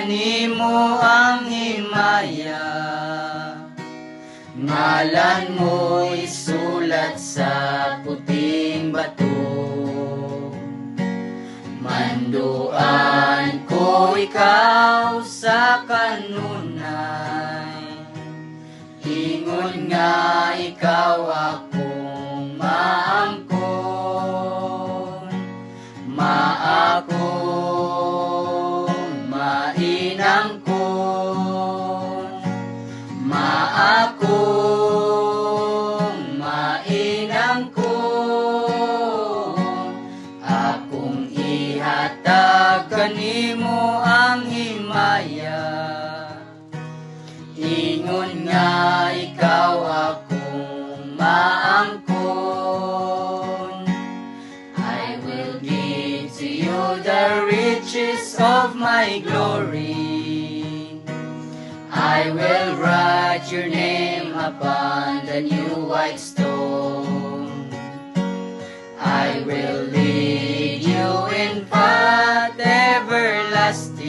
kanimo ang himaya. Ngalan mo isulat sa puting bato. Manduan ko ikaw sa kanunay. Ingon nga ikaw akong maangkon. Maakong mainangkon. Maakong mainangkon. Akong ihatag kanimo ang himaya. Ingon nga ikaw akong maangkon. I will give to you the riches of my glory. I will write your name upon the new white stone. I will lead you in path everlasting.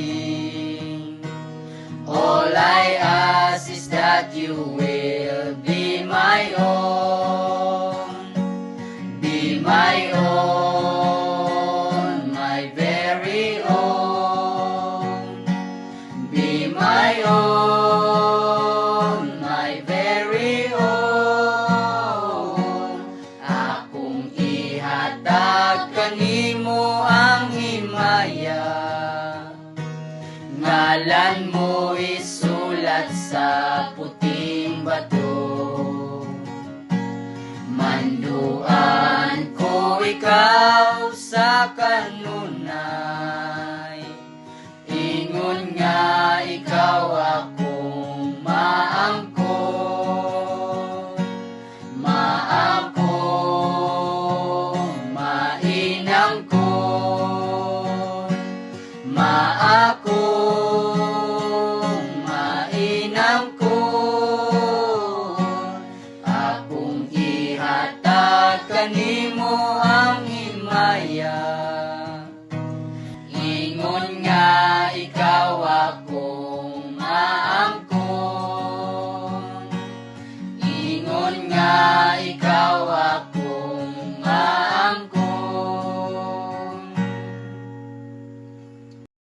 All I ask is that you will be my own. Be my own, my very own. Be my own, my very own. Akong ihatag kanimo ang himaya. Ngalan mo isulat sa puting bato. Manduan ko ikaw sa kanunay.